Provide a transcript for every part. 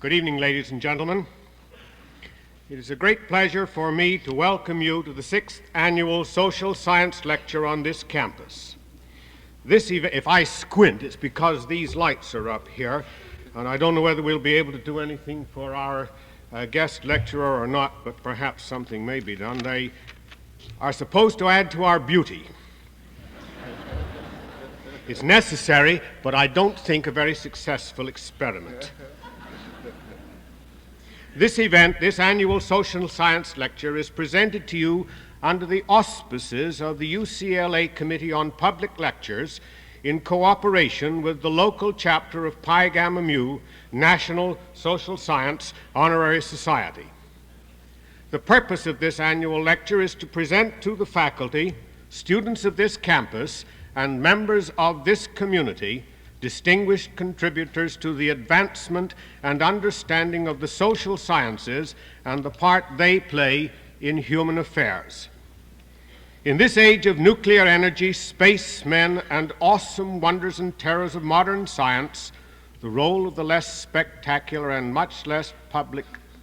Good evening, ladies and gentlemen. It is a great pleasure for me to welcome you to the 6th Annual Social Science Lecture on this campus. This event, if I squint, it's because these lights are up here, and I don't know whether we'll be able to do anything for our guest lecturer or not, but perhaps something may be done. They are supposed to add to our beauty. It's necessary, but I don't think a very successful experiment. This event, this annual social science lecture, is presented to you under the auspices of the UCLA Committee on Public Lectures in cooperation with the local chapter of Pi Gamma Mu National Social Science Honorary Society. The purpose of this annual lecture is to present to the faculty, students of this campus, and members of this community distinguished contributors to the advancement and understanding of the social sciences and the part they play in human affairs. In this age of nuclear energy, spacemen, and awesome wonders and terrors of modern science, the role of the less spectacular and much less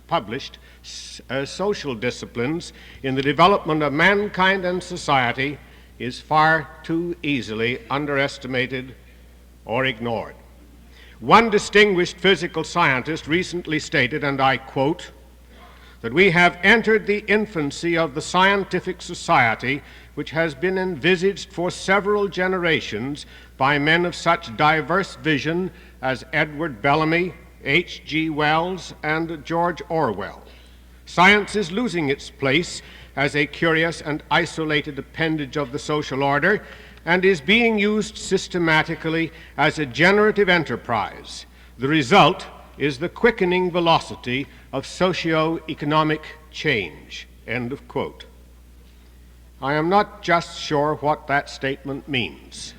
published social disciplines in the development of mankind and society is far too easily underestimated or ignored. One distinguished physical scientist recently stated, and I quote, that we have entered the infancy of the scientific society which has been envisaged for several generations by men of such diverse vision as Edward Bellamy, H.G. Wells, and George Orwell. Science is losing its place as a curious and isolated appendage of the social order, and is being used systematically as a generative enterprise. The result is the quickening velocity of socio-economic change. End of quote. I am not just sure what that statement means.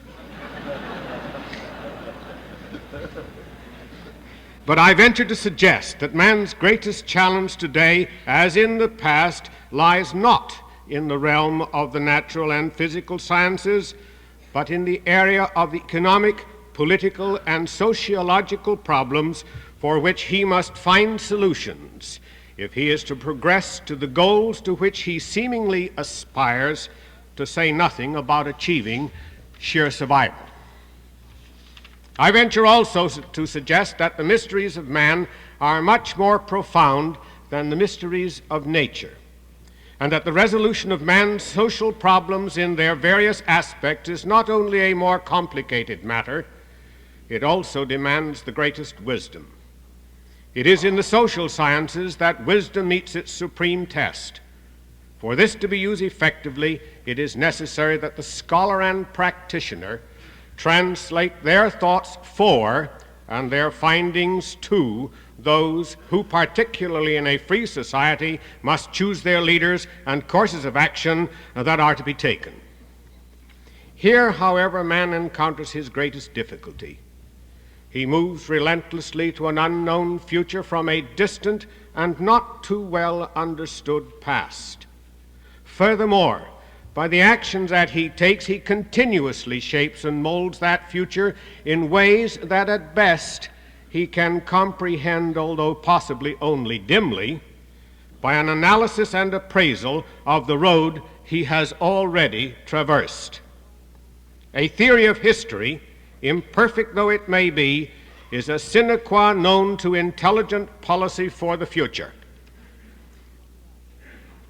But I venture to suggest that man's greatest challenge today, as in the past, lies not in the realm of the natural and physical sciences, but in the area of economic, political, and sociological problems for which he must find solutions if he is to progress to the goals to which he seemingly aspires, to say nothing about achieving sheer survival. I venture also to suggest that the mysteries of man are much more profound than the mysteries of nature, and that the resolution of man's social problems in their various aspects is not only a more complicated matter, it also demands the greatest wisdom. It is in the social sciences that wisdom meets its supreme test. For this to be used effectively, it is necessary that the scholar and practitioner translate their thoughts for and their findings to those who, particularly in a free society, must choose their leaders and courses of action that are to be taken. Here, however, man encounters his greatest difficulty. He moves relentlessly to an unknown future from a distant and not too well understood past. Furthermore, by the actions that he takes, he continuously shapes and molds that future in ways that at best he can comprehend, although possibly only dimly, by an analysis and appraisal of the road he has already traversed. A theory of history, imperfect though it may be, is a sine qua non to intelligent policy for the future.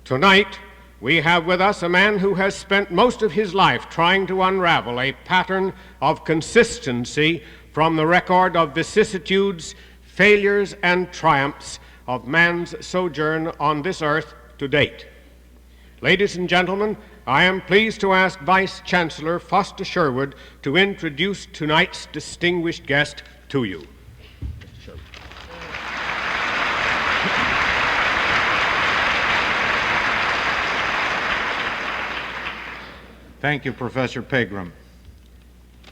Tonight, we have with us a man who has spent most of his life trying to unravel a pattern of consistency from the record of vicissitudes, failures, and triumphs of man's sojourn on this earth to date. Ladies and gentlemen, I am pleased to ask Vice Chancellor Foster Sherwood to introduce tonight's distinguished guest to you. Thank you, Professor Pegram,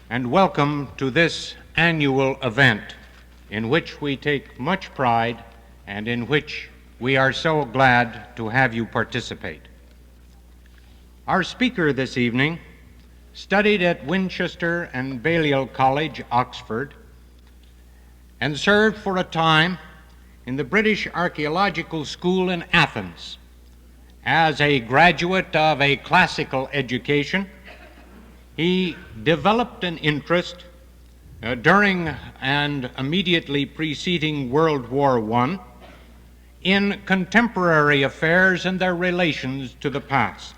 and welcome to this annual event in which we take much pride and in which we are so glad to have you participate. Our speaker this evening studied at Winchester and Balliol College, Oxford, and served for a time in the British Archaeological School in Athens. As a graduate of a classical education, he developed an interest during and immediately preceding World War I in contemporary affairs and their relations to the past.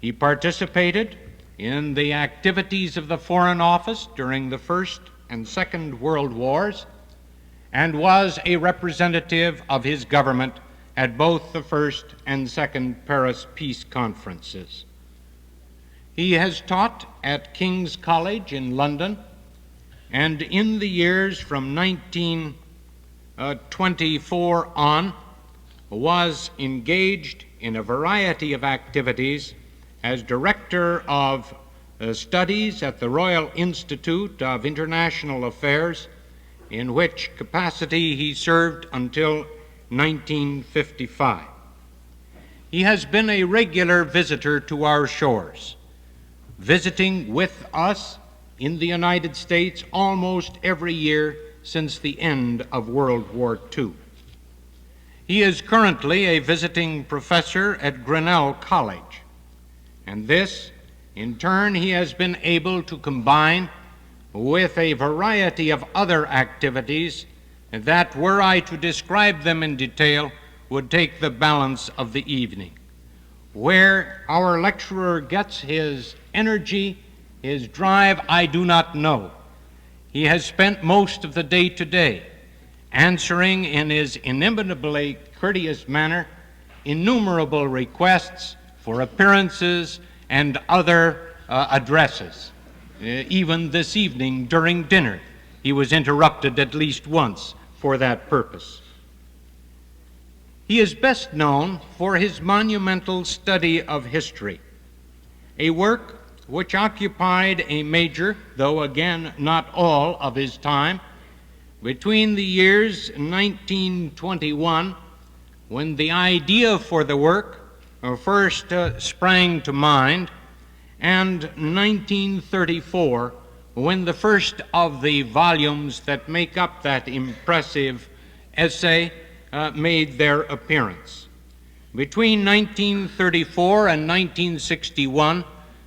He participated in the activities of the Foreign Office during the First and Second World Wars and was a representative of his government at both the First and Second Paris Peace Conferences. He has taught at King's College in London, and in the years from 1924 on was engaged in a variety of activities as Director of Studies at the Royal Institute of International Affairs, in which capacity he served until 1955. He has been a regular visitor to our shores, visiting with us in the United States almost every year since the end of World War II. He is currently a visiting professor at Grinnell College, and this, in turn, he has been able to combine with a variety of other activities that, were I to describe them in detail, would take the balance of the evening. Where our lecturer gets his energy, his drive, I do not know. He has spent most of the day today answering in his inimitable courteous manner innumerable requests for appearances and other addresses. Even this evening during dinner, he was interrupted at least once for that purpose. He is best known for his monumental study of history, a work which occupied a major, though again not all, of his time between the years 1921, when the idea for the work first sprang to mind, and 1934, when the first of the volumes that make up that impressive essay made their appearance. Between 1934 and 1961,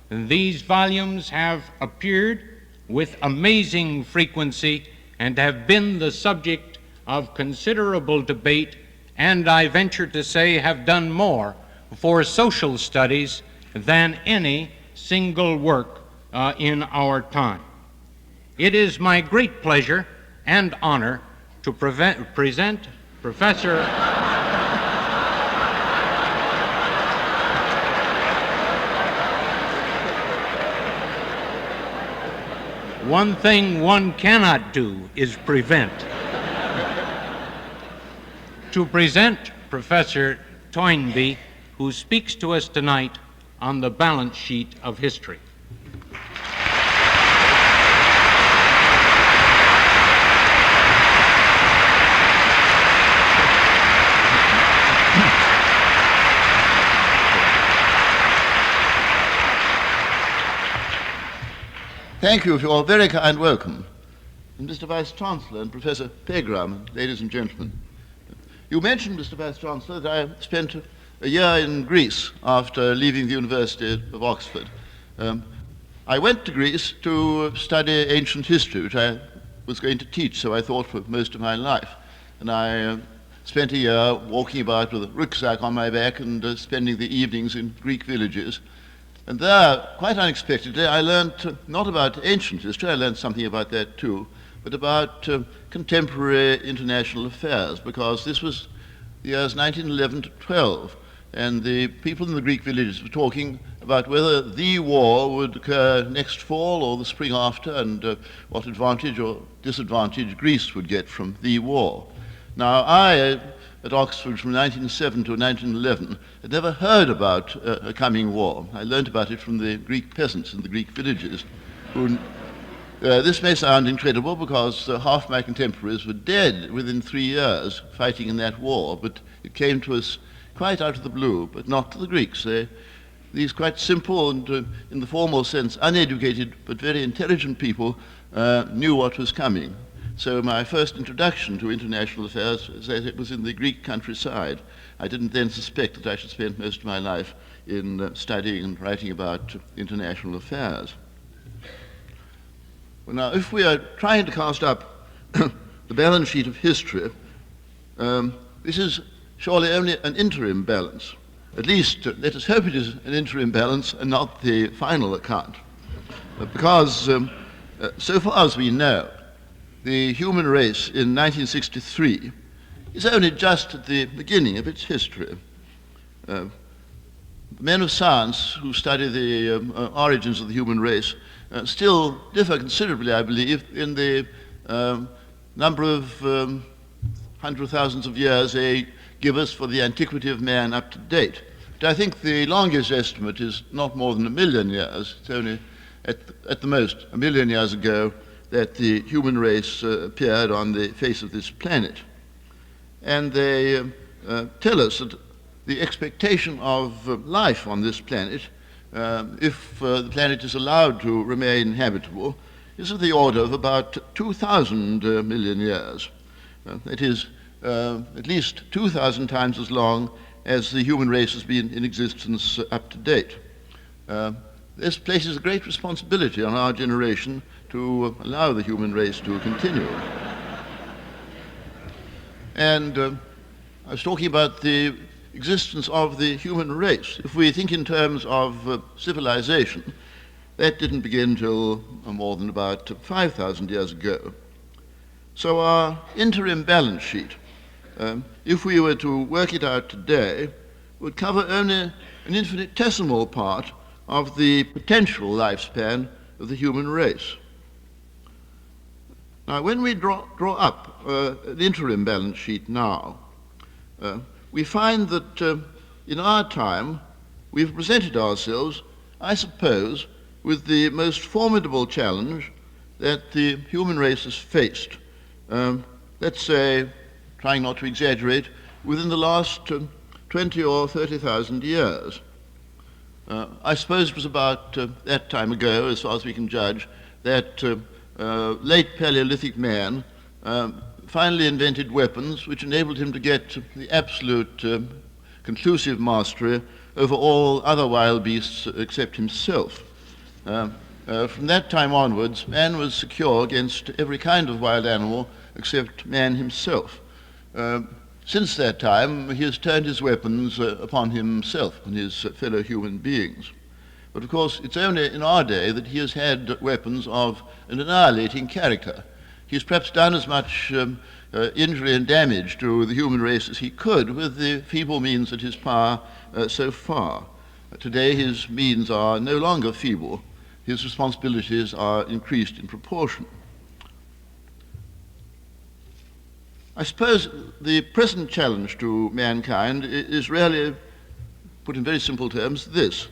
these volumes have appeared with amazing frequency and have been the subject of considerable debate, and I venture to say have done more for social studies than any single work in our time. It is my great pleasure and honor to present Professor One thing one cannot do is prevent. To present Professor Toynbee, who speaks to us tonight on the balance sheet of history. Thank you for your very kind welcome. And Mr. Vice-Chancellor and Professor Pegram, ladies and gentlemen. You mentioned, Mr. Vice-Chancellor, that I spent a year in Greece after leaving the University of Oxford. I went to Greece to study ancient history, which I was going to teach, so I thought, for most of my life. And I spent a year walking about with a rucksack on my back and spending the evenings in Greek villages. And there, quite unexpectedly, I learned not about ancient history, I learned something about that too, but about contemporary international affairs, because this was the years 1911 to 12, and the people in the Greek villages were talking about whether the war would occur next fall or the spring after, and what advantage or disadvantage Greece would get from the war. Now, I, at Oxford from 1907 to 1911, had never heard about a coming war. I learned about it from the Greek peasants in the Greek villages. This may sound incredible because half my contemporaries were dead within 3 years fighting in that war, but it came to us quite out of the blue, but not to the Greeks. These quite simple and, in the formal sense, uneducated but very intelligent people knew what was coming. So my first introduction to international affairs was that it was in the Greek countryside. I didn't then suspect that I should spend most of my life in studying and writing about international affairs. Well, now, if we are trying to cast up the balance sheet of history, this is surely only an interim balance. At least, let us hope it is an interim balance and not the final account. Because, so far as we know, the human race in 1963 is only just at the beginning of its history. Men of science who study the origins of the human race still differ considerably, I believe, in the number of hundreds of thousands of years they give us for the antiquity of man up to date. But I think the longest estimate is not more than 1 million years. It's only at the most 1 million years ago that the human race appeared on the face of this planet. And they tell us that the expectation of life on this planet, if the planet is allowed to remain habitable, is of the order of about 2,000 million years. That is at least 2,000 times as long as the human race has been in existence up to date. This places a great responsibility on our generation to allow the human race to continue. And I was talking about the existence of the human race. If we think in terms of civilization, that didn't begin till more than about 5,000 years ago. So our interim balance sheet, if we were to work it out today, would cover only an infinitesimal part of the potential lifespan of the human race. Now, when we draw up an interim balance sheet now, we find that in our time we've presented ourselves, I suppose, with the most formidable challenge that the human race has faced. Let's say, trying not to exaggerate, within the last 20 or 30,000 years. I suppose it was about that time ago, as far as we can judge, that late Paleolithic man finally invented weapons which enabled him to get the absolute conclusive mastery over all other wild beasts except himself. From that time onwards, man was secure against every kind of wild animal except man himself. Since that time, he has turned his weapons upon himself and his fellow human beings. But of course, it's only in our day that he has had weapons of an annihilating character. He's perhaps done as much injury and damage to the human race as he could with the feeble means at his power so far. Today, his means are no longer feeble. His responsibilities are increased in proportion. I suppose the present challenge to mankind is really, put in very simple terms, this.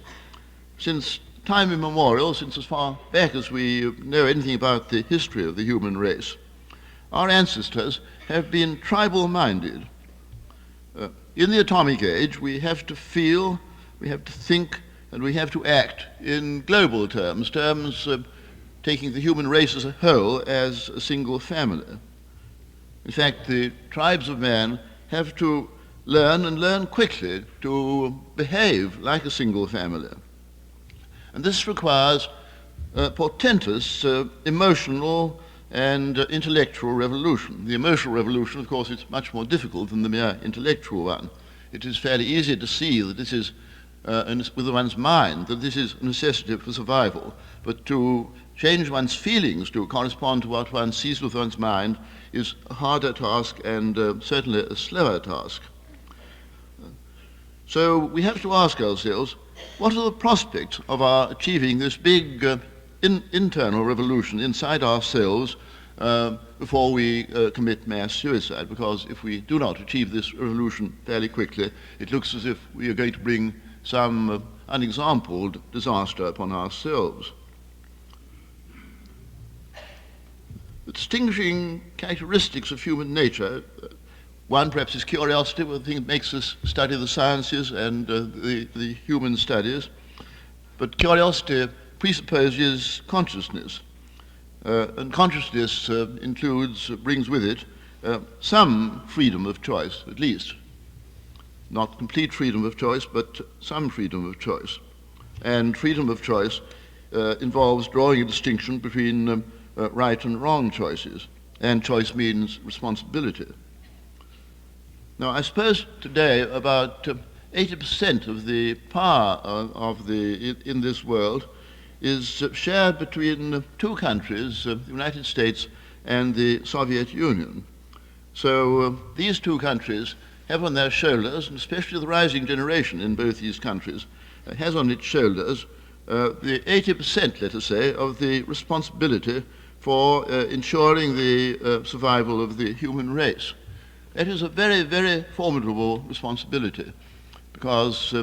Since time immemorial, since as far back as we know anything about the history of the human race, our ancestors have been tribal-minded. In the atomic age, we have to feel, we have to think, and we have to act in global terms, taking the human race as a whole as a single family. In fact, the tribes of man have to learn, and learn quickly, to behave like a single family. And this requires a portentous emotional and intellectual revolution. The emotional revolution, of course, is much more difficult than the mere intellectual one. It is fairly easy to see that this is, with one's mind, that this is a necessity for survival. But to change one's feelings to correspond to what one sees with one's mind is a harder task and certainly a slower task. So we have to ask ourselves, what are the prospects of our achieving this big internal revolution inside ourselves before we commit mass suicide? Because if we do not achieve this revolution fairly quickly, it looks as if we are going to bring some unexampled disaster upon ourselves. The distinguishing characteristics of human nature, one perhaps is curiosity, the thing that makes us study the sciences and the human studies. But curiosity presupposes consciousness. And consciousness brings with it some freedom of choice, at least. Not complete freedom of choice, but some freedom of choice. And freedom of choice involves drawing a distinction between right and wrong choices. And choice means responsibility. Now, I suppose today about 80% of the power in this world is shared between two countries, the United States and the Soviet Union. So these two countries have on their shoulders, and especially the rising generation in both these countries, has on its shoulders the 80%, let us say, of the responsibility for ensuring the survival of the human race. That is a very, very formidable responsibility, because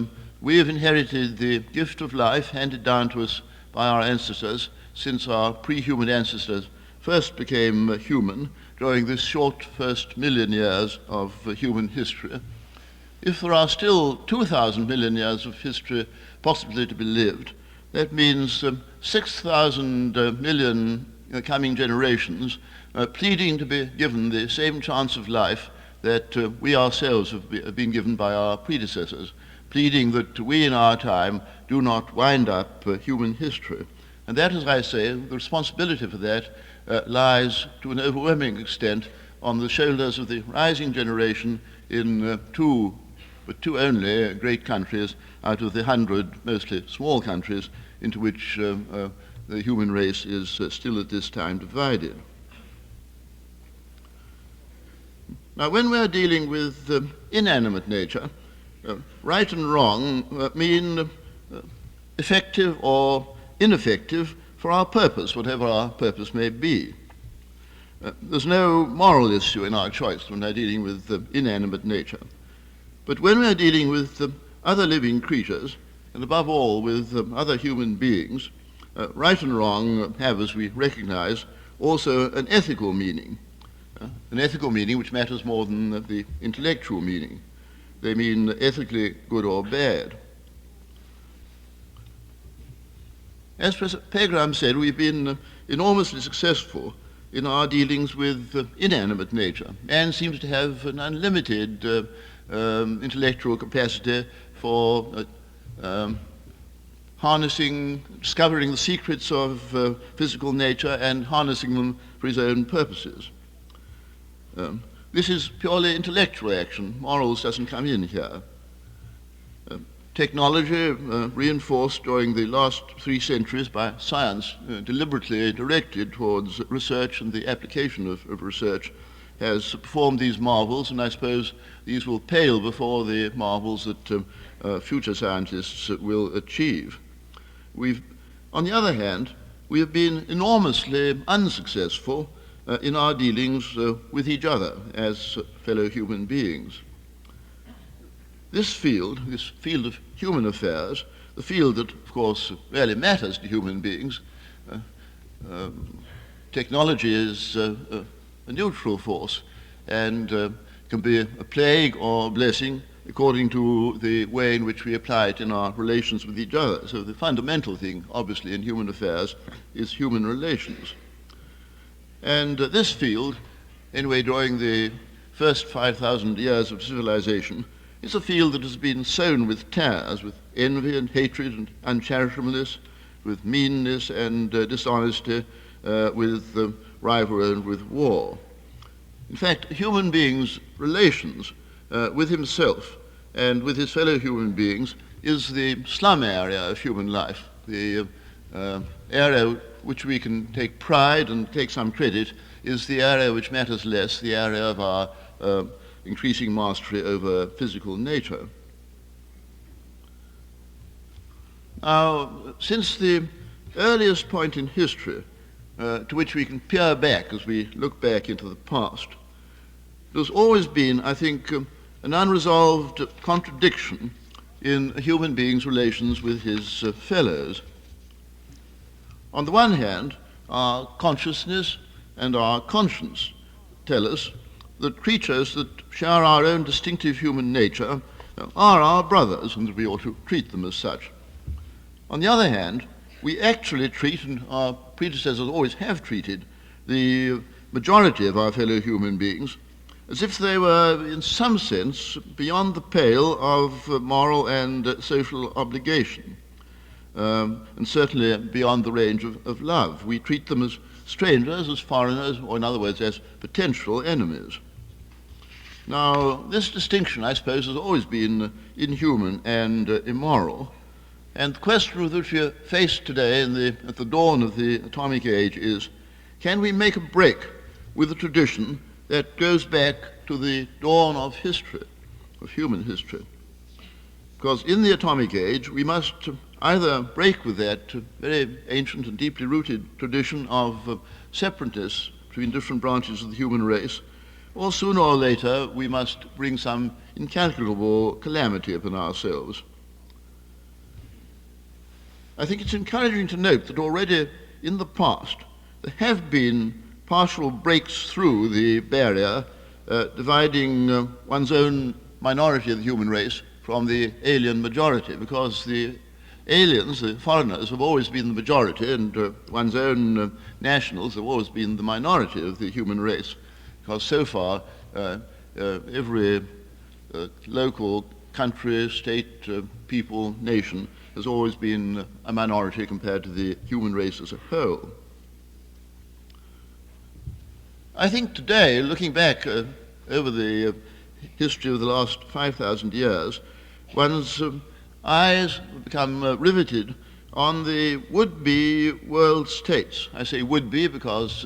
we have inherited the gift of life handed down to us by our ancestors since our pre-human ancestors first became human during this short first million years of human history. If there are still 2,000 million years of history possibly to be lived, that means 6,000 million coming generations pleading to be given the same chance of life that we ourselves have been given by our predecessors, pleading that we in our time do not wind up human history. And that, as I say, the responsibility for that lies to an overwhelming extent on the shoulders of the rising generation in two only great countries out of the 100 mostly small countries into which the human race is still at this time divided. Now, when we're dealing with inanimate nature, right and wrong mean effective or ineffective for our purpose, whatever our purpose may be. There's no moral issue in our choice when we're dealing with inanimate nature. But when we're dealing with other living creatures, and above all with other human beings, right and wrong have, as we recognize, also an ethical meaning which matters more than the intellectual meaning. They mean ethically good or bad. As Professor Pegram said, we've been enormously successful in our dealings with inanimate nature. Man seems to have an unlimited intellectual capacity for discovering the secrets of physical nature and harnessing them for his own purposes. This is purely intellectual action. Morals doesn't come in here. Technology, reinforced during the last 3 centuries by science, deliberately directed towards research and the application of research, has performed these marvels, and I suppose these will pale before the marvels that future scientists will achieve. On the other hand, we have been enormously unsuccessful in our dealings with each other as fellow human beings. This field of human affairs, the field that, of course, really matters to human beings, technology is a neutral force and can be a plague or a blessing according to the way in which we apply it in our relations with each other. So the fundamental thing, obviously, in human affairs is human relations. And this field, anyway, during the first 5,000 years of civilization, is a field that has been sown with tares, with envy and hatred and uncharitableness, with meanness and dishonesty, with rivalry and with war. In fact, a human being's relations with himself and with his fellow human beings is the slum area of human life, the area which we can take pride and take some credit is the area which matters less, the area of our increasing mastery over physical nature. Now, since the earliest point in history to which we can peer back as we look back into the past, there's always been, I think, an unresolved contradiction in a human being's relations with his fellows. On the one hand, our consciousness and our conscience tell us that creatures that share our own distinctive human nature are our brothers and that we ought to treat them as such. On the other hand, we actually treat, and our predecessors always have treated, the majority of our fellow human beings as if they were, in some sense, beyond the pale of moral and social obligation, and certainly beyond the range of love. We treat them as strangers, as foreigners, or in other words, as potential enemies. Now, this distinction, I suppose, has always been inhuman and immoral, and the question with which we are faced today at the dawn of the atomic age is, can we make a break with a tradition that goes back to the dawn of history, of human history? Because in the atomic age, we must either break with that very ancient and deeply rooted tradition of separateness between different branches of the human race, or sooner or later we must bring some incalculable calamity upon ourselves. I think it's encouraging to note that already in the past there have been partial breaks through the barrier dividing one's own minority of the human race from the alien majority, because the aliens, the foreigners, have always been the majority, and one's own nationals have always been the minority of the human race, because so far every local country, state, people, nation has always been a minority compared to the human race as a whole. I think today, looking back over the history of the last 5,000 years, one's eyes have become riveted on the would-be world states. I say would-be because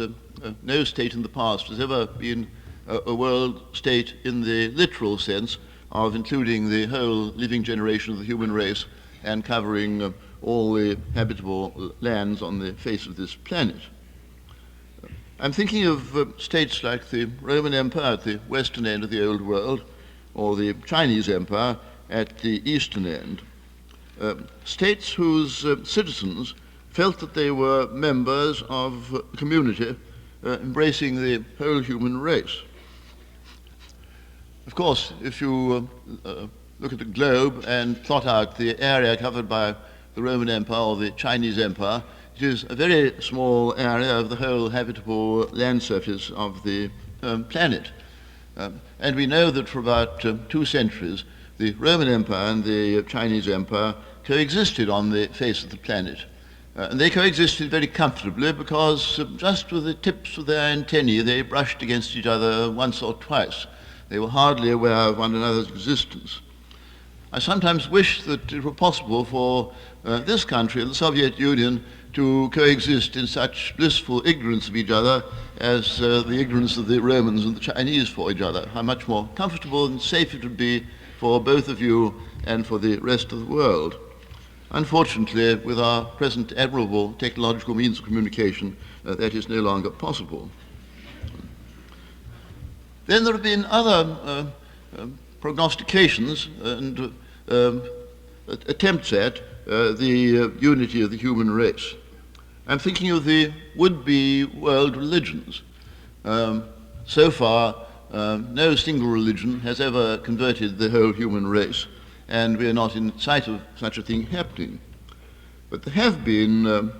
no state in the past has ever been a world state in the literal sense of including the whole living generation of the human race and covering all the habitable lands on the face of this planet. I'm thinking of states like the Roman Empire at the western end of the old world, or the Chinese Empire at the eastern end. States whose citizens felt that they were members of a community embracing the whole human race. Of course, if you look at the globe and plot out the area covered by the Roman Empire or the Chinese Empire, it is a very small area of the whole habitable land surface of the planet. And we know that for about 2 centuries, the Roman Empire and the Chinese Empire coexisted on the face of the planet. And they coexisted very comfortably because just with the tips of their antennae, they brushed against each other once or twice. They were hardly aware of one another's existence. I sometimes wish that it were possible for this country, the Soviet Union, to coexist in such blissful ignorance of each other as the ignorance of the Romans and the Chinese for each other. How much more comfortable and safe it would be for both of you and for the rest of the world. Unfortunately, with our present admirable technological means of communication, that is no longer possible. Then there have been other prognostications and attempts at the unity of the human race. I'm thinking of the would-be world religions. So far, no single religion has ever converted the whole human race, and we are not in sight of such a thing happening. But there have been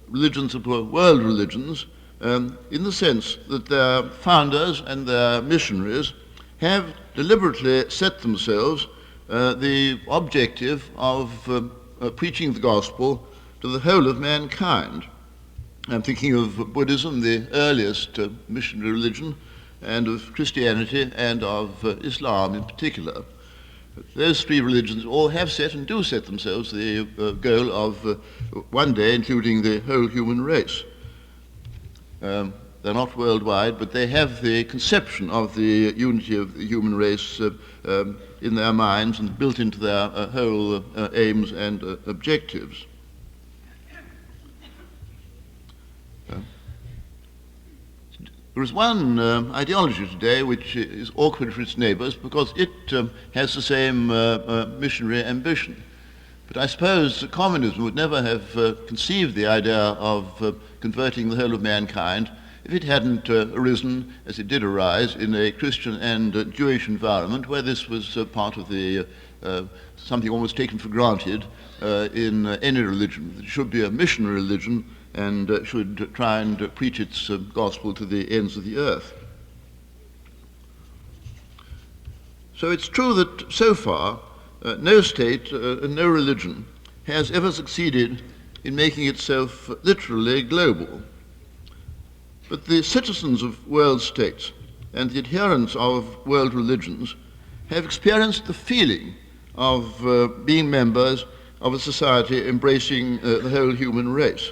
religions that were world religions in the sense that their founders and their missionaries have deliberately set themselves the objective of preaching the gospel to the whole of mankind. I'm thinking of Buddhism, the earliest missionary religion, and of Christianity and of Islam in particular. Those 3 religions all have set and do set themselves the goal of one day including the whole human race. They're not worldwide, but they have the conception of the unity of the human race in their minds and built into their whole aims and objectives. There is one ideology today which is awkward for its neighbors because it has the same missionary ambition. But I suppose that communism would never have conceived the idea of converting the whole of mankind if it hadn't arisen, as it did arise, in a Christian and Jewish environment where this was part of the something almost taken for granted in any religion. It should be a missionary religion and should try and preach its gospel to the ends of the earth. So it's true that so far no state and no religion has ever succeeded in making itself literally global. But the citizens of world states and the adherents of world religions have experienced the feeling of being members of a society embracing the whole human race.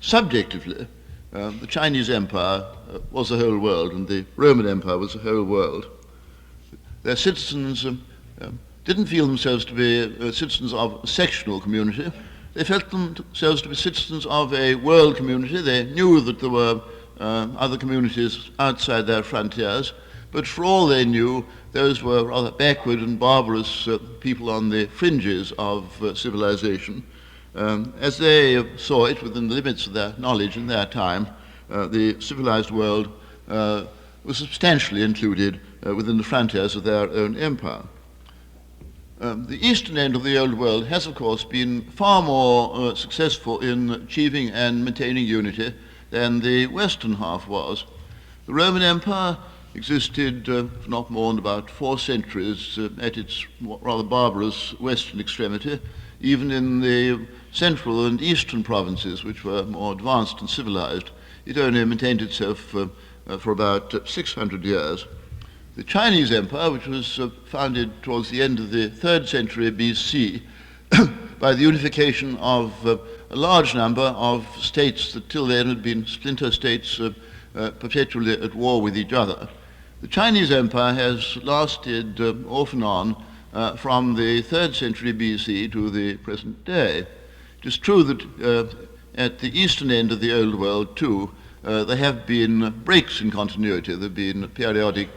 Subjectively, the Chinese Empire was the whole world, and the Roman Empire was the whole world. Their citizens didn't feel themselves to be citizens of a sectional community. They felt themselves to be citizens of a world community. They knew that there were other communities outside their frontiers, but for all they knew, those were rather backward and barbarous people on the fringes of civilization. As they saw it within the limits of their knowledge in their time, the civilized world was substantially included within the frontiers of their own empire. The eastern end of the old world has, of course, been far more successful in achieving and maintaining unity than the western half was. The Roman Empire existed for not more than about 4 centuries at its rather barbarous western extremity. Even in the central and eastern provinces, which were more advanced and civilized, it only maintained itself for about 600 years. The Chinese Empire, which was founded towards the end of the 3rd century BC by the unification of a large number of states that till then had been splinter states perpetually at war with each other. The Chinese Empire has lasted off and on from the 3rd century BC to the present day. It is true that at the eastern end of the old world too, there have been breaks in continuity. There have been periodic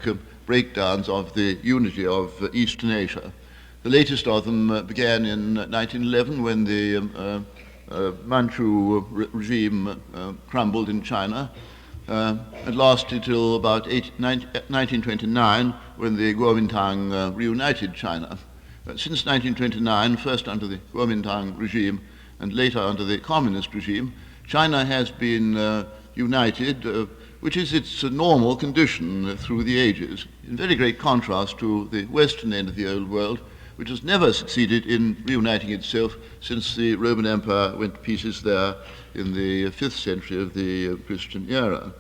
breakdowns of the unity of Eastern Asia. The latest of them began in 1911 when the Manchu regime crumbled in China, and lasted till about 1929 when the Kuomintang reunited China. Since 1929, first under the Kuomintang regime and later under the communist regime, China has been united, which is its normal condition through the ages, in very great contrast to the western end of the old world, which has never succeeded in reuniting itself since the Roman Empire went to pieces there in the 5th century of the Christian era.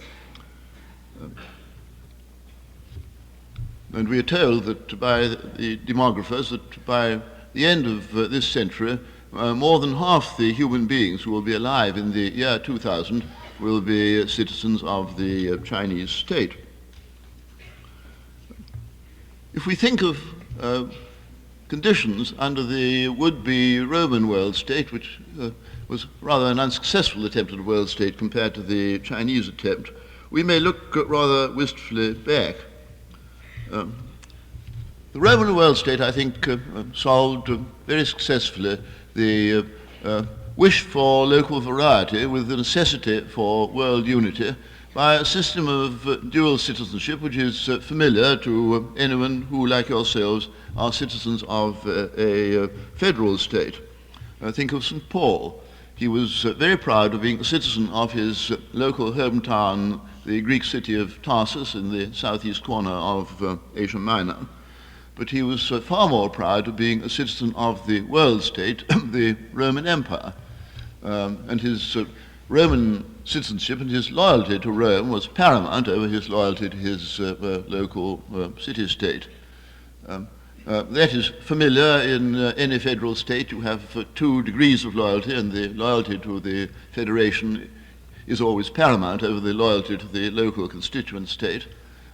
And we are told that by the demographers that by the end of this century, more than half the human beings who will be alive in the year 2000 will be citizens of the Chinese state. If we think of conditions under the would-be Roman world state, which was rather an unsuccessful attempt at a world state compared to the Chinese attempt, we may look rather wistfully back. The Roman world state, I think, solved very successfully the wish for local variety with the necessity for world unity by a system of dual citizenship which is familiar to anyone who, like yourselves, are citizens of a federal state. Think of St. Paul. He was very proud of being a citizen of his local hometown, the Greek city of Tarsus in the southeast corner of Asia Minor. But he was far more proud of being a citizen of the world state, the Roman Empire. And his Roman citizenship and his loyalty to Rome was paramount over his loyalty to his local city-state. That is familiar in any federal state. You have 2 degrees of loyalty, and the loyalty to the federation is always paramount over the loyalty to the local constituent state.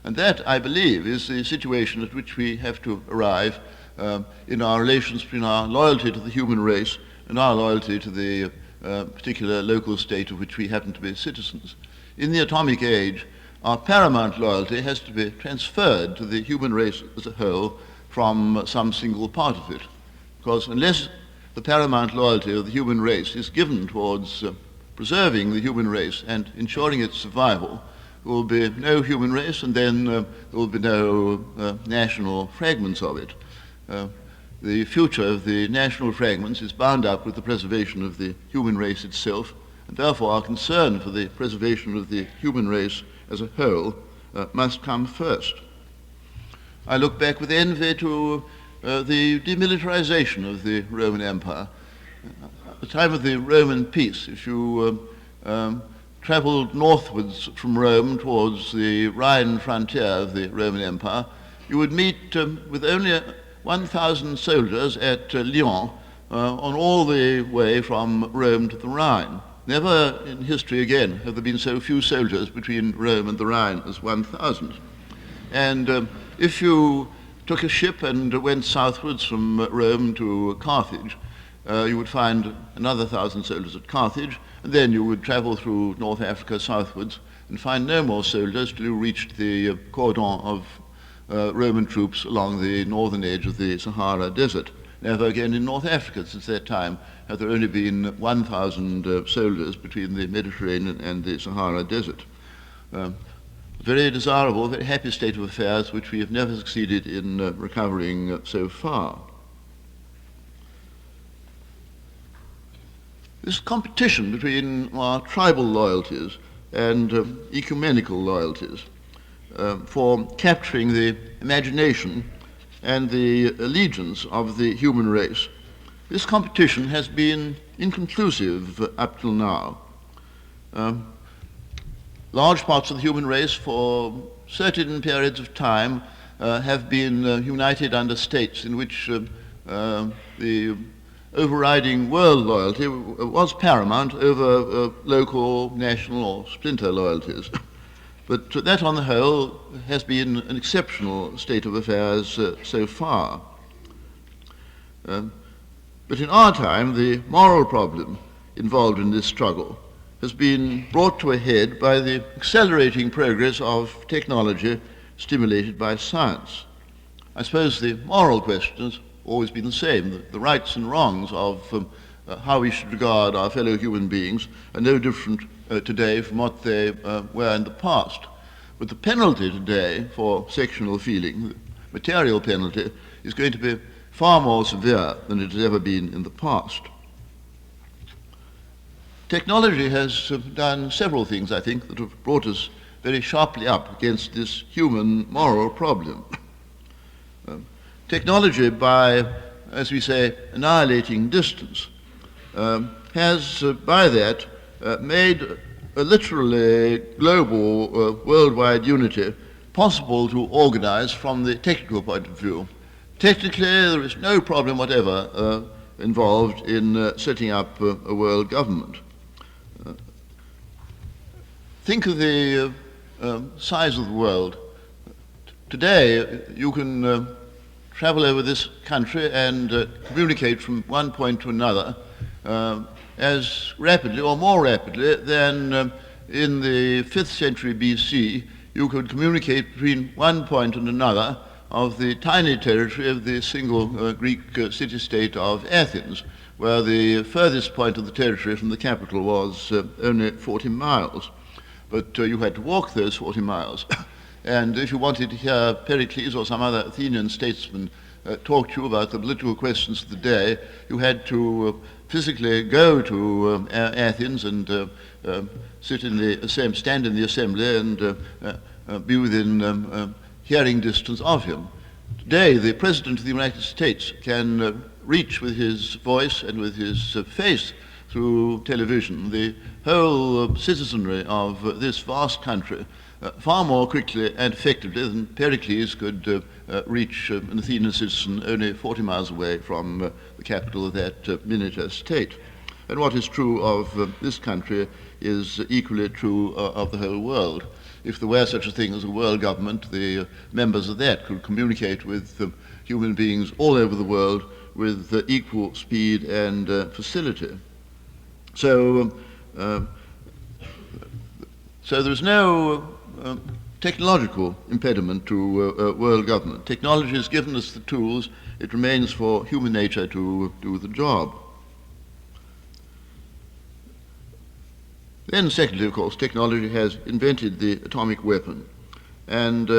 And that, I believe, is the situation at which we have to arrive in our relations between our loyalty to the human race and our loyalty to the particular local state of which we happen to be citizens. In the atomic age, our paramount loyalty has to be transferred to the human race as a whole from some single part of it. Because unless the paramount loyalty of the human race is given towards preserving the human race and ensuring its survival, there will be no human race, and then there will be no national fragments of it. The future of the national fragments is bound up with the preservation of the human race itself, and therefore our concern for the preservation of the human race as a whole must come first. I look back with envy to the demilitarization of the Roman Empire. At the time of the Roman peace, if you traveled northwards from Rome towards the Rhine frontier of the Roman Empire, you would meet with only 1,000 soldiers at Lyon on all the way from Rome to the Rhine. Never in history again have there been so few soldiers between Rome and the Rhine as 1,000. And if you took a ship and went southwards from Rome to Carthage, you would find another 1,000 soldiers at Carthage, and then you would travel through North Africa southwards and find no more soldiers till you reached the cordon of Roman troops along the northern edge of the Sahara Desert. Never again in North Africa since that time have there only been 1,000 soldiers between the Mediterranean and the Sahara Desert. Very desirable, very happy state of affairs which we have never succeeded in recovering so far. This competition between our tribal loyalties and ecumenical loyalties for capturing the imagination and the allegiance of the human race, this competition has been inconclusive up till now. Large parts of the human race for certain periods of time have been united under states in which the overriding world loyalty was paramount over local, national, or splinter loyalties. But that, on the whole, has been an exceptional state of affairs so far. But in our time, the moral problem involved in this struggle has been brought to a head by the accelerating progress of technology stimulated by science. I suppose the moral question has always been the same. The rights and wrongs of how we should regard our fellow human beings are no different today from what they were in the past. But the penalty today for sectional feeling, the material penalty, is going to be far more severe than it has ever been in the past. Technology has done several things, I think, that have brought us very sharply up against this human moral problem. Technology, by, as we say, annihilating distance, has by that made a literally global, worldwide unity possible to organize from the technical point of view. Technically, there is no problem whatever involved in setting up a world government. Think of the size of the world. Today, you can travel over this country and communicate from one point to another as rapidly or more rapidly than in the 5th century BC you could communicate between one point and another of the tiny territory of the single Greek city-state of Athens, where the furthest point of the territory from the capital was only 40 miles. But you had to walk those 40 miles. And if you wanted to hear Pericles or some other Athenian statesman talk to you about the political questions of the day, you had to physically go to Athens and stand in the assembly and be within hearing distance of him. Today, the President of the United States can reach with his voice and with his face through television the whole citizenry of this vast country far more quickly and effectively than Pericles could reach an Athenian citizen only 40 miles away from the capital of that miniature state. And what is true of this country is equally true of the whole world. If there were such a thing as a world government, the members of that could communicate with human beings all over the world with equal speed and facility. So there's no technological impediment to world government. Technology has given us the tools. It remains for human nature to do the job. Then secondly, of course, technology has invented the atomic weapon, and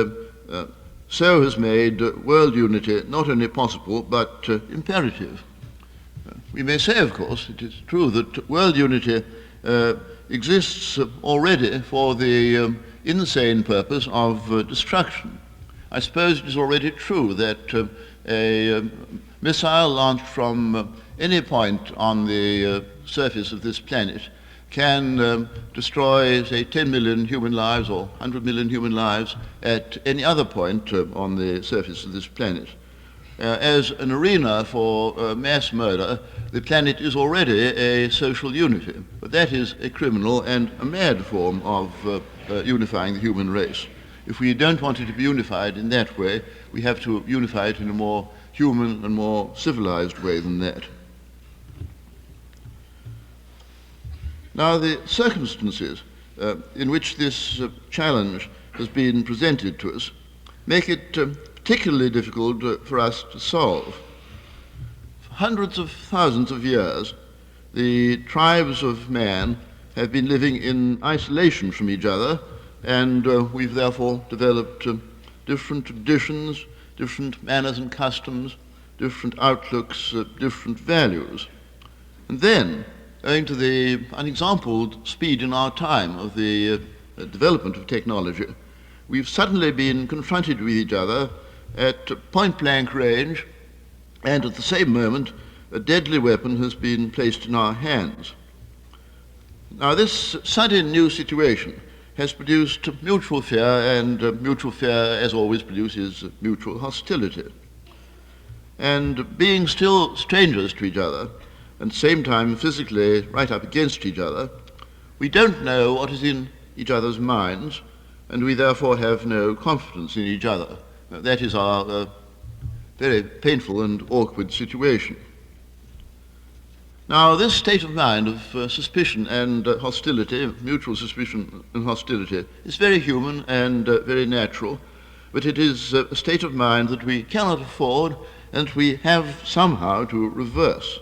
so has made world unity not only possible but imperative. We may say, of course, it is true that world unity exists already for the insane purpose of destruction. I suppose it is already true that a missile launched from any point on the surface of this planet can destroy, say, 10 million human lives or 100 million human lives at any other point on the surface of this planet. As an arena for mass murder, the planet is already a social unity, but that is a criminal and a mad form of unifying the human race. If we don't want it to be unified in that way, we have to unify it in a more human and more civilized way than that. Now, the circumstances in which this challenge has been presented to us make it particularly difficult for us to solve. For hundreds of thousands of years, the tribes of man have been living in isolation from each other, and we've therefore developed different traditions, different manners and customs, different outlooks, different values. And then, owing to the unexampled speed in our time of the development of technology, we've suddenly been confronted with each other at point-blank range, and at the same moment, a deadly weapon has been placed in our hands. Now, this sudden new situation has produced mutual fear, and mutual fear, as always, produces mutual hostility. And being still strangers to each other, and at the same time physically right up against each other, we don't know what is in each other's minds, and we therefore have no confidence in each other. That is our very painful and awkward situation. Now, this state of mind of suspicion and hostility, mutual suspicion and hostility, is very human and very natural, but it is a state of mind that we cannot afford and we have somehow to reverse.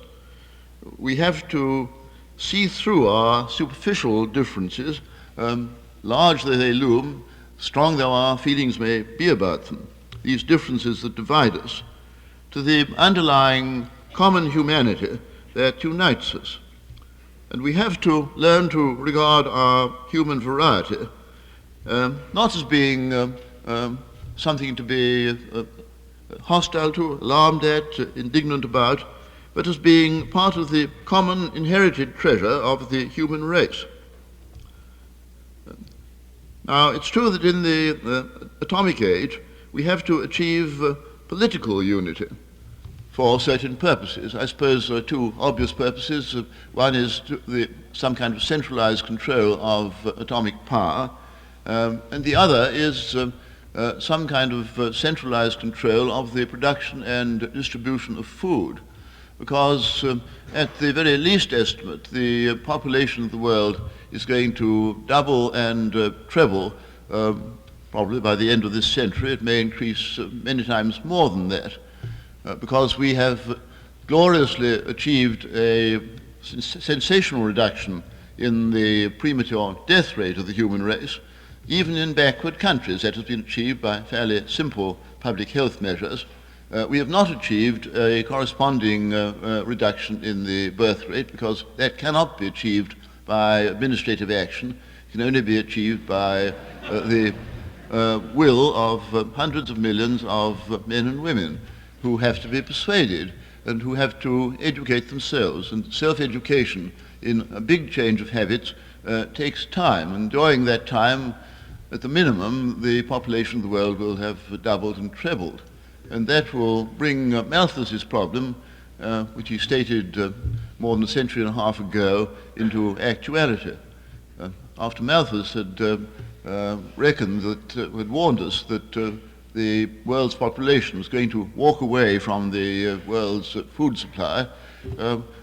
We have to see through our superficial differences, large though they loom, strong though our feelings may be about them, these differences that divide us, to the underlying common humanity that unites us. And we have to learn to regard our human variety not as being something to be hostile to, alarmed at, indignant about, but as being part of the common inherited treasure of the human race. Now, it's true that in the atomic age, we have to achieve political unity for certain purposes. I suppose there are two obvious purposes. One is some kind of centralized control of atomic power, and the other is some kind of centralized control of the production and distribution of food. Because at the very least estimate, the population of the world is going to double and treble, probably by the end of this century. It may increase many times more than that, because we have gloriously achieved a sensational reduction in the premature death rate of the human race. Even in backward countries, that has been achieved by fairly simple public health measures. We have not achieved a corresponding reduction in the birth rate, because that cannot be achieved by administrative action. It can only be achieved by the will of hundreds of millions of men and women who have to be persuaded and who have to educate themselves. And self-education in a big change of habits takes time, and during that time, at the minimum, the population of the world will have doubled and trebled. And that will bring Malthus's problem, which he stated more than a century and a half ago, into actuality. After Malthus had reckoned that, had warned us that the world's population was going to walk away from the world's food supply,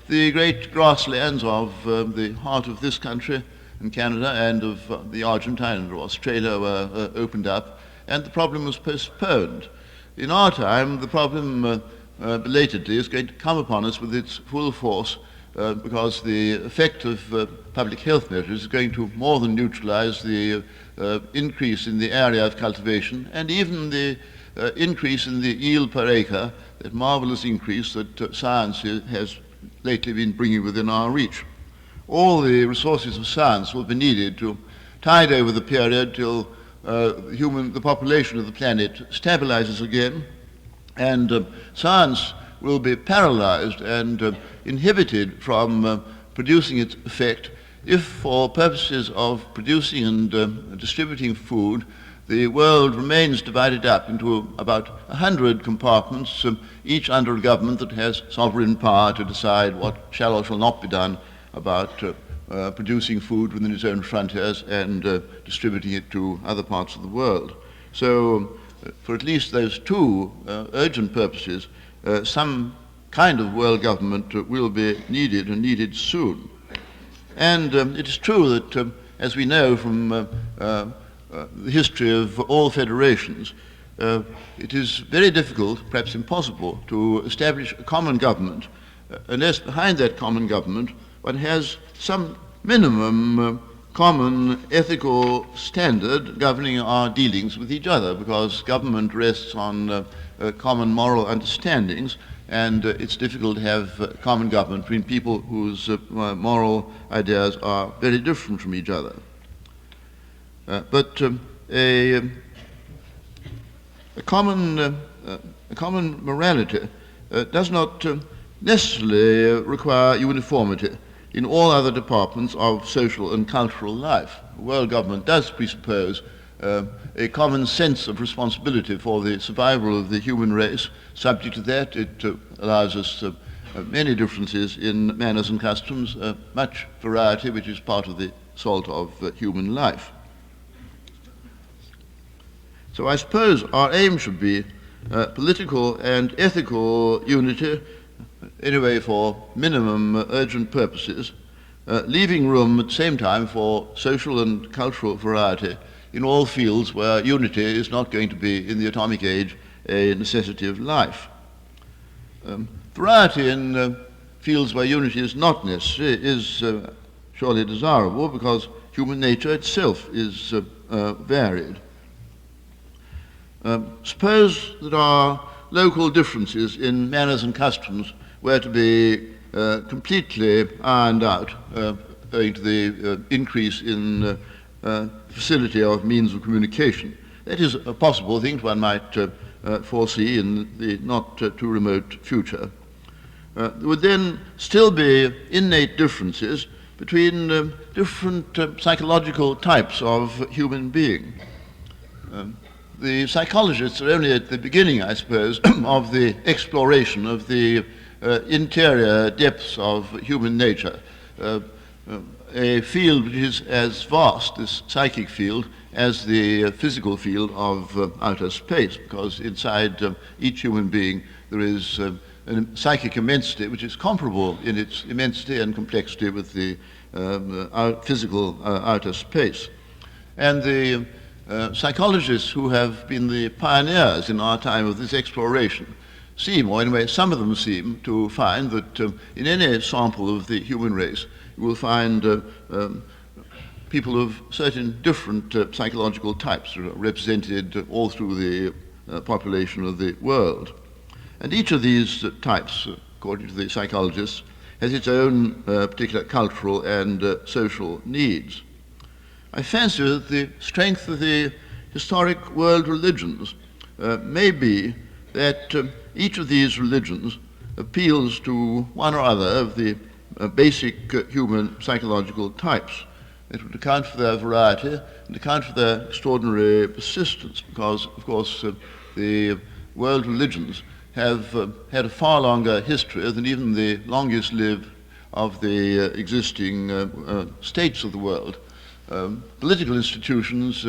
the great grasslands of the heart of this country and Canada and of the Argentine and Australia were opened up, and the problem was postponed. In our time, the problem belatedly is going to come upon us with its full force because the effect of public health measures is going to more than neutralize the increase in the area of cultivation and even the increase in the yield per acre, that marvelous increase that science has lately been bringing within our reach. All the resources of science will be needed to tide over the period till the population of the planet stabilizes again, and science will be paralyzed and inhibited from producing its effect if, for purposes of producing and distributing food, the world remains divided up into about 100 compartments, each under a government that has sovereign power to decide what shall or shall not be done about producing food within its own frontiers and distributing it to other parts of the world. So, for at least those two urgent purposes, some kind of world government will be needed, and needed soon. And it is true that, as we know from the history of all federations, it is very difficult, perhaps impossible, to establish a common government unless behind that common government one has some minimum common ethical standard governing our dealings with each other, because government rests on common moral understandings, and it's difficult to have common government between people whose moral ideas are very different from each other. But a common morality does not necessarily require uniformity in all other departments of social and cultural life. World government does presuppose a common sense of responsibility for the survival of the human race. Subject to that, it allows us many differences in manners and customs, much variety, which is part of the salt of human life. So I suppose our aim should be political and ethical unity, anyway for minimum urgent purposes, leaving room at the same time for social and cultural variety in all fields where unity is not going to be, in the atomic age, a necessity of life. Variety in fields where unity is not necessary is surely desirable, because human nature itself is varied. Suppose that our local differences in manners and customs were to be completely ironed out owing to the increase in facility of means of communication. That is a possible thing one might foresee in the not too remote future. There would then still be innate differences between different psychological types of human being. The psychologists are only at the beginning, I suppose, of the exploration of the interior depths of human nature, a field which is as vast, this psychic field, as the physical field of outer space, because inside each human being there is a psychic immensity which is comparable in its immensity and complexity with the physical outer space. And the psychologists who have been the pioneers in our time of this exploration seem, or anyway some of them seem, to find that in any sample of the human race you will find people of certain different psychological types represented all through the population of the world. And each of these types, according to the psychologists, has its own particular cultural and social needs. I fancy that the strength of the historic world religions may be that each of these religions appeals to one or other of the basic human psychological types. It would account for their variety and account for their extraordinary persistence, because, of course, the world religions have had a far longer history than even the longest lived of the existing states of the world. Political institutions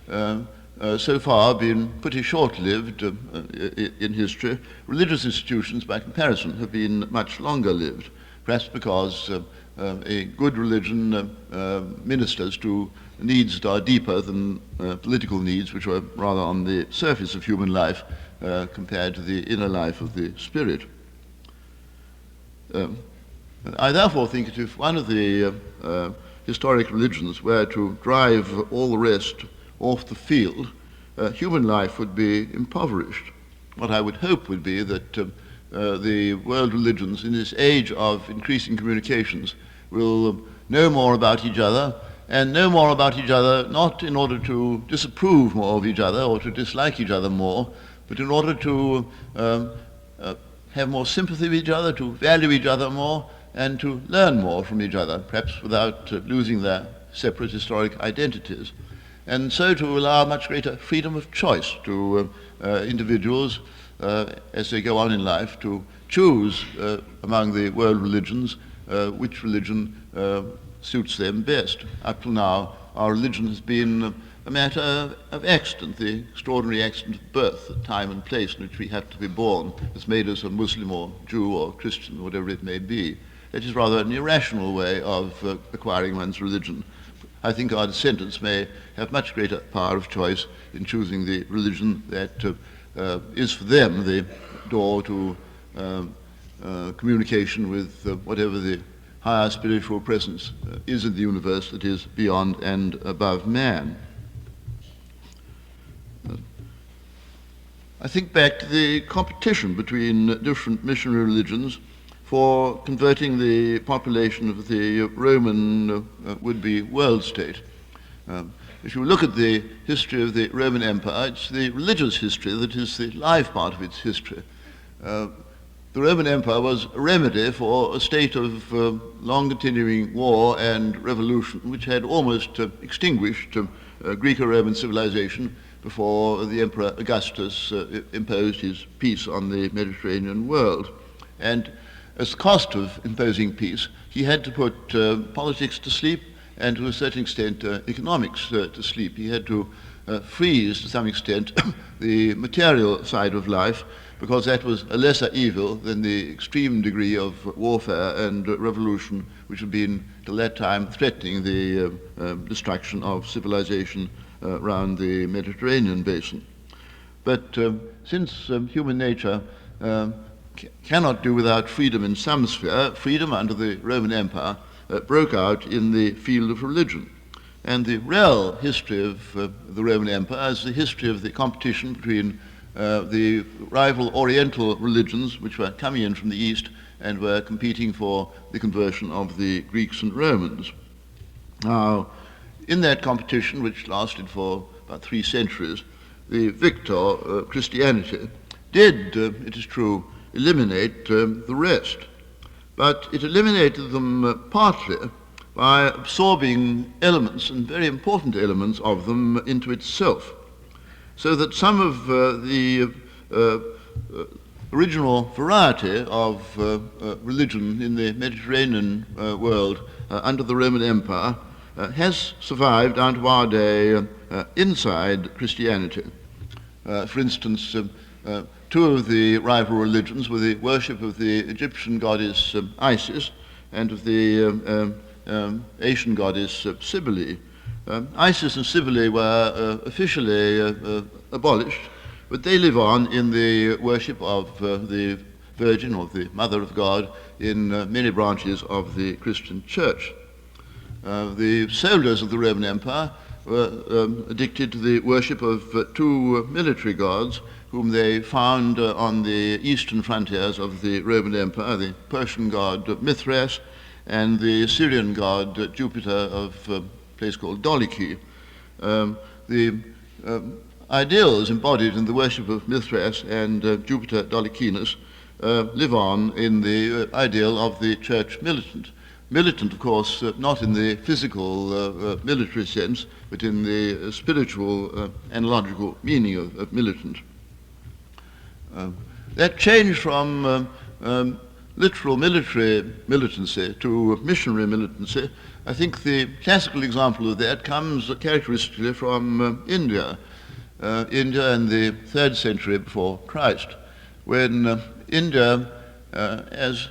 so far been pretty short-lived in history. Religious institutions, by comparison, have been much longer-lived, perhaps because a good religion ministers to needs that are deeper than political needs, which are rather on the surface of human life compared to the inner life of the spirit. I therefore think that if one of the historic religions were to drive all the rest off the field, human life would be impoverished. What I would hope would be that the world religions in this age of increasing communications will know more about each other, and know more about each other not in order to disapprove more of each other or to dislike each other more, but in order to have more sympathy with each other, to value each other more, and to learn more from each other, perhaps without losing their separate historic identities. And so to allow much greater freedom of choice to individuals as they go on in life to choose among the world religions which religion suits them best. Up till now, our religion has been a matter of accident. The extraordinary accident of birth, the time and place in which we have to be born, has made us a Muslim or Jew or Christian, whatever it may be. It is rather an irrational way of acquiring one's religion. I think our descendants may have much greater power of choice in choosing the religion that is for them the door to communication with whatever the higher spiritual presence is in the universe that is beyond and above man. I think back to the competition between different missionary religions for converting the population of the Roman would-be world state. If you look at the history of the Roman Empire, it's the religious history that is the live part of its history. The Roman Empire was a remedy for a state of long-continuing war and revolution, which had almost extinguished Greco-Roman civilization before the Emperor Augustus imposed his peace on the Mediterranean world. And as the cost of imposing peace, he had to put politics to sleep and to a certain extent economics to sleep. He had to freeze to some extent the material side of life, because that was a lesser evil than the extreme degree of warfare and revolution which had been till that time threatening the destruction of civilization around the Mediterranean basin. But since human nature cannot do without freedom in some sphere, freedom under the Roman Empire broke out in the field of religion. And the real history of the Roman Empire is the history of the competition between the rival Oriental religions which were coming in from the East and were competing for the conversion of the Greeks and Romans. Now, in that competition, which lasted for about 3 centuries, the victor, Christianity, did, it is true, eliminate the rest. But it eliminated them partly by absorbing elements, and very important elements of them, into itself, so that some of the original variety of religion in the Mediterranean world under the Roman Empire has survived down to our day inside Christianity. For instance, 2 of the rival religions were the worship of the Egyptian goddess Isis and of the Asian goddess Cybele. Isis and Cybele were officially abolished, but they live on in the worship of the Virgin or the Mother of God in many branches of the Christian Church. The soldiers of the Roman Empire were addicted to the worship of 2 military gods whom they found on the eastern frontiers of the Roman Empire, the Persian god Mithras and the Syrian god Jupiter of a place called Doliki. The ideals embodied in the worship of Mithras and Jupiter Dolikinus live on in the ideal of the church militant. Militant, of course, not in the physical military sense, but in the spiritual analogical meaning of militant. That change from literal military militancy to missionary militancy, I think the classical example of that comes characteristically from India. India in the 3rd century before Christ, when India, as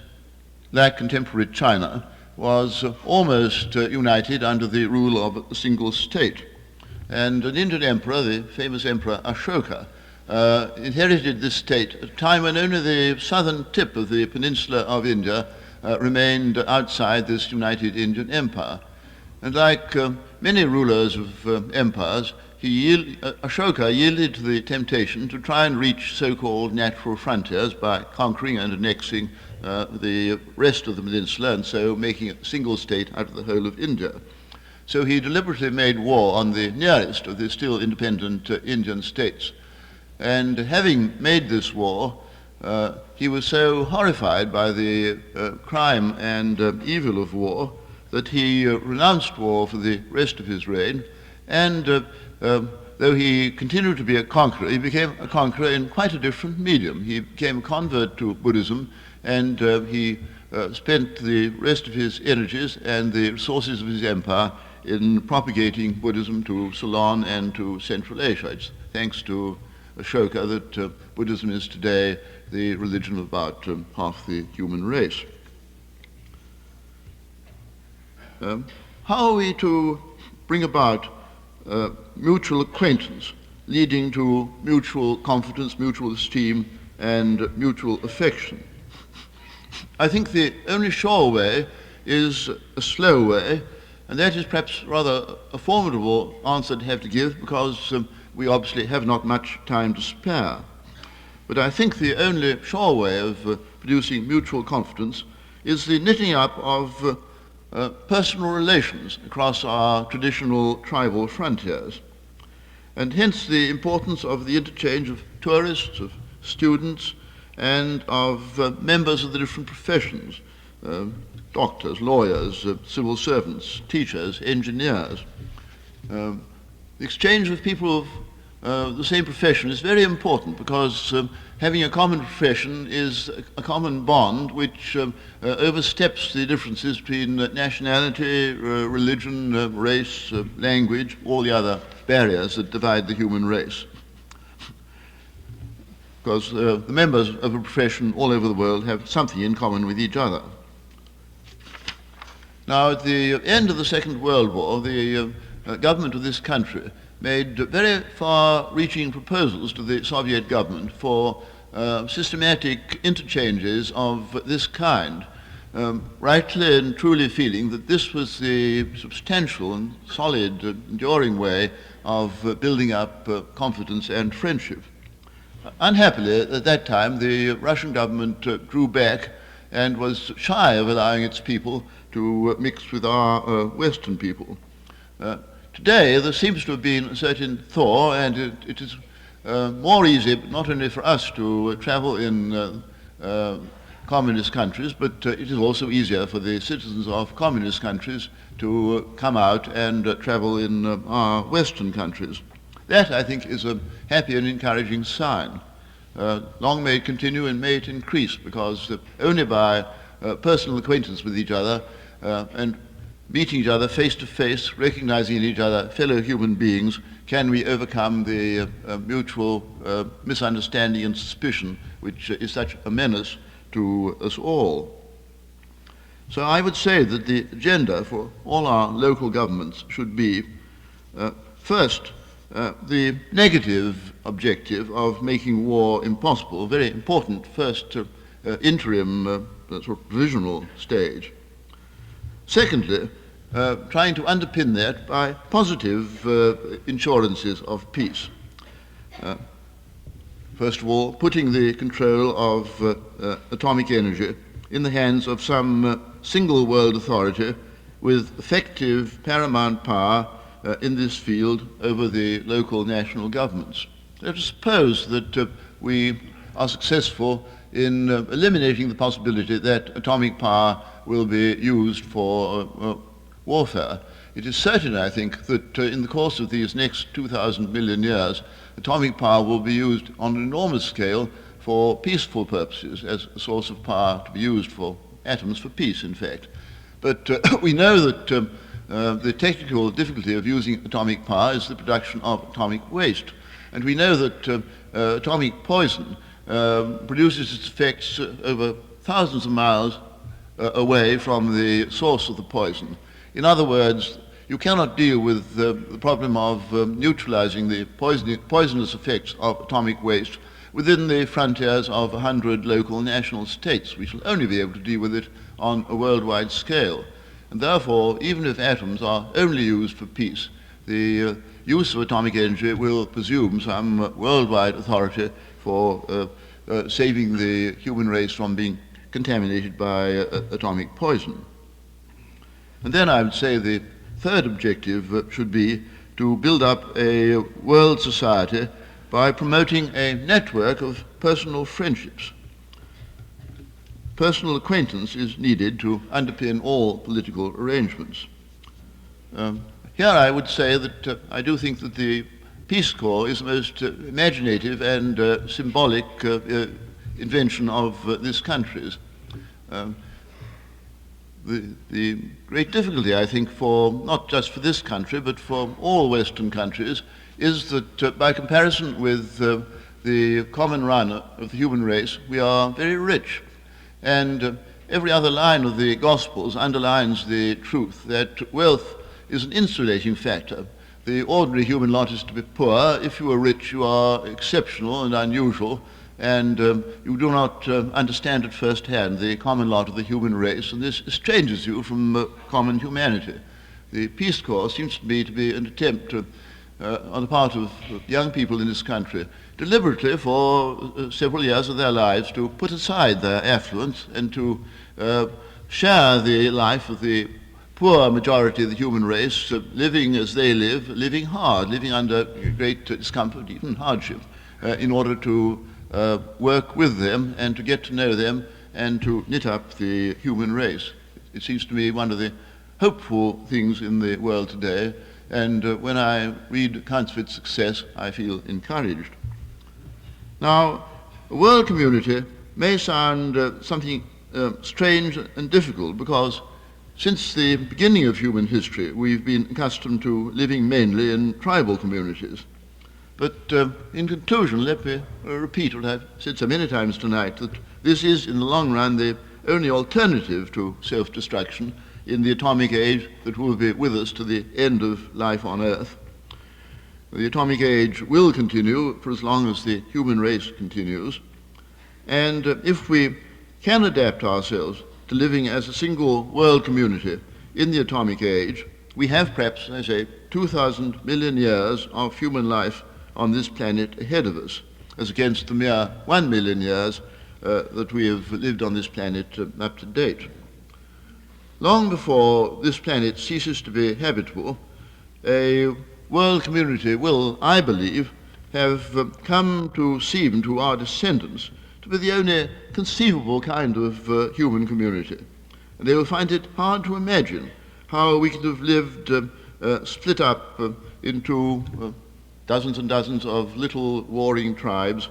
like contemporary China, was almost united under the rule of a single state. And an Indian emperor, the famous Emperor Ashoka, inherited this state at a time when only the southern tip of the peninsula of India remained outside this united Indian empire. And like many rulers of empires, Ashoka yielded to the temptation to try and reach so-called natural frontiers by conquering and annexing the rest of the peninsula, and so making a single state out of the whole of India. So he deliberately made war on the nearest of the still independent Indian states. And having made this war, he was so horrified by the crime and evil of war that he renounced war for the rest of his reign, and though he continued to be a conqueror, he became a conqueror in quite a different medium. He became a convert to Buddhism, and he spent the rest of his energies and the resources of his empire in propagating Buddhism to Ceylon and to Central Asia. It's thanks to Ashoka that Buddhism is today the religion of about half the human race. How are we to bring about mutual acquaintance, leading to mutual confidence, mutual esteem, and mutual affection? I think the only sure way is a slow way, and that is perhaps rather a formidable answer to have to give, because we obviously have not much time to spare. But I think the only sure way of producing mutual confidence is the knitting up of personal relations across our traditional tribal frontiers, and hence the importance of the interchange of tourists, of students, and of members of the different professions, doctors, lawyers, civil servants, teachers, engineers. The exchange with people of the same profession is very important, because having a common profession is a common bond which oversteps the differences between nationality, religion, race, language, all the other barriers that divide the human race. Because the members of a profession all over the world have something in common with each other. Now, at the end of the Second World War, the government of this country made very far-reaching proposals to the Soviet government for systematic interchanges of this kind, rightly and truly feeling that this was the substantial and solid, enduring way of building up confidence and friendship. Unhappily, at that time, the Russian government drew back and was shy of allowing its people to mix with our Western people. Today, there seems to have been a certain thaw, and it is more easy, not only for us to travel in communist countries, but it is also easier for the citizens of communist countries to come out and travel in our Western countries. That, I think, is a happy and encouraging sign. Long may it continue and may it increase, because only by personal acquaintance with each other and meeting each other face to face, recognizing in each other fellow human beings, can we overcome the mutual misunderstanding and suspicion which is such a menace to us all. So I would say that the agenda for all our local governments should be, first, the negative objective of making war impossible, a very important first interim sort of provisional stage. Secondly, trying to underpin that by positive insurances of peace. First of all, putting the control of atomic energy in the hands of some single world authority with effective paramount power in this field over the local national governments. Let us suppose that we are successful in eliminating the possibility that atomic power will be used for warfare. It is certain, I think, that in the course of these next 2,000 million years, atomic power will be used on an enormous scale for peaceful purposes, as a source of power to be used for atoms for peace, in fact. But we know that the technical difficulty of using atomic power is the production of atomic waste. And we know that atomic poison produces its effects over thousands of miles away from the source of the poison. In other words, you cannot deal with the problem of neutralizing the poisonous effects of atomic waste within the frontiers of 100 local national states. We shall only be able to deal with it on a worldwide scale. And therefore, even if atoms are only used for peace, the use of atomic energy will presume some worldwide authority for saving the human race from being contaminated by atomic poison. And then I would say the third objective should be to build up a world society by promoting a network of personal friendships. Personal acquaintance is needed to underpin all political arrangements. Here I would say that I do think that the Peace Corps is the most imaginative and symbolic invention of this country's. The great difficulty, I think, for not just for this country, but for all Western countries, is that by comparison with the common run of the human race, we are very rich. And every other line of the Gospels underlines the truth that wealth is an insulating factor. The ordinary human lot is to be poor. If you are rich, you are exceptional and unusual, and you do not understand at first hand the common lot of the human race, and this estranges you from common humanity. The Peace Corps seems to me to be an attempt on the part of young people in this country, deliberately for several years of their lives, to put aside their affluence and to share the life of the poor majority of the human race, living as they live, living hard, living under great discomfort, even hardship, in order to work with them and to get to know them and to knit up the human race. It seems to me one of the hopeful things in the world today, and when I read accounts of its success, I feel encouraged. Now, a world community may sound something strange and difficult, because since the beginning of human history, we've been accustomed to living mainly in tribal communities. But in conclusion, let me repeat what I've said so many times tonight, that this is, in the long run, the only alternative to self-destruction in the atomic age that will be with us to the end of life on Earth. The atomic age will continue for as long as the human race continues, and if we can adapt ourselves to living as a single world community in the atomic age, we have perhaps, as I say, 2,000 million years of human life on this planet ahead of us, as against the mere 1 million years that we have lived on this planet up to date. Long before this planet ceases to be habitable, a world community will, I believe, have come to seem to our descendants to be the only conceivable kind of human community. And they will find it hard to imagine how we could have lived split up into dozens and dozens of little warring tribes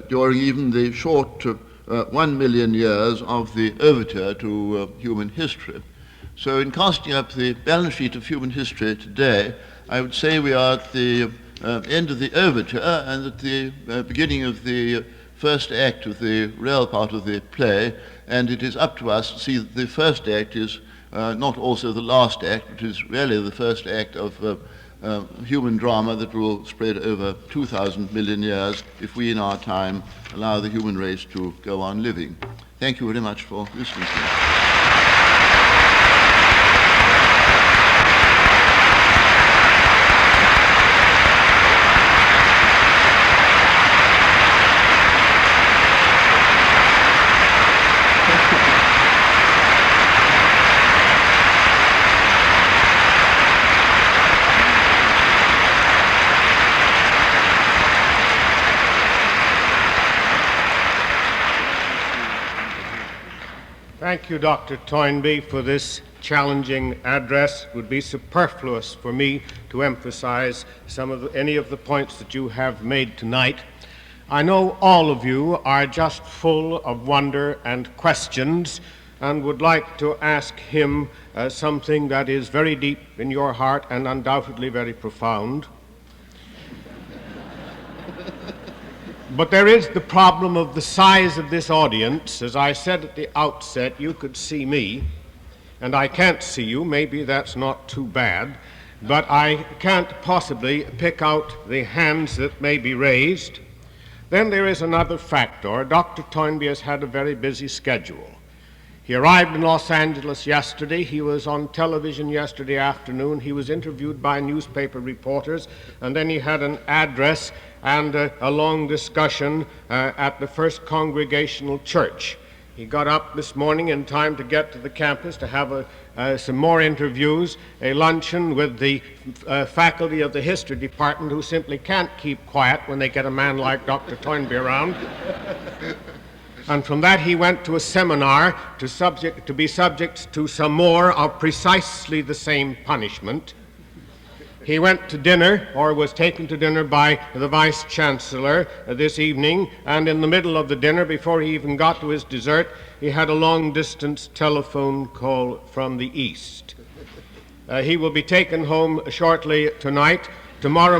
during even the short 1 million years of the overture to human history. So in casting up the balance sheet of human history today, I would say we are at the end of the overture and at the beginning of the first act of the real part of the play, and it is up to us to see that the first act is not also the last act, which is really the first act of human drama that will spread over 2,000 million years if we in our time allow the human race to go on living. Thank you very much for listening to me. Thank you, Dr. Toynbee, for this challenging address. It would be superfluous for me to emphasize any of the points that you have made tonight. I know all of you are just full of wonder and questions, and would like to ask him something that is very deep in your heart and undoubtedly very profound. But there is the problem of the size of this audience. As I said at the outset, you could see me, and I can't see you. Maybe that's not too bad, but I can't possibly pick out the hands that may be raised. Then there is another factor. Dr. Toynbee has had a very busy schedule. He arrived in Los Angeles yesterday. He was on television yesterday afternoon. He was interviewed by newspaper reporters, and then he had an address and a long discussion at the First Congregational Church. He got up this morning in time to get to the campus to have some more interviews, a luncheon with the faculty of the history department, who simply can't keep quiet when they get a man like Dr. Toynbee around. And from that he went to a seminar to be subject to some more of precisely the same punishment. He went to dinner, or was taken to dinner by the Vice Chancellor this evening, and in the middle of the dinner, before he even got to his dessert, he had a long-distance telephone call from the East. He will be taken home shortly tonight. Tomorrow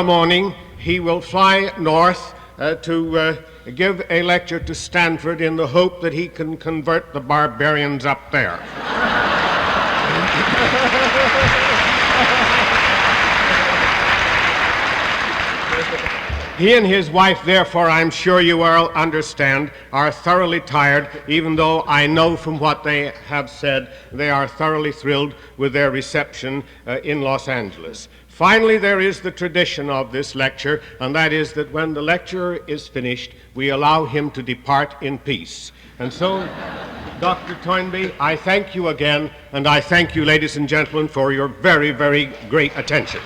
morning, he will fly north to give a lecture to Stanford in the hope that he can convert the barbarians up there. He and his wife, therefore, I'm sure you all understand, are thoroughly tired, even though I know from what they have said they are thoroughly thrilled with their reception in Los Angeles. Finally, there is the tradition of this lecture, and that is that when the lecturer is finished, we allow him to depart in peace. And so, Dr. Toynbee, I thank you again, and I thank you, ladies and gentlemen, for your very, very great attention.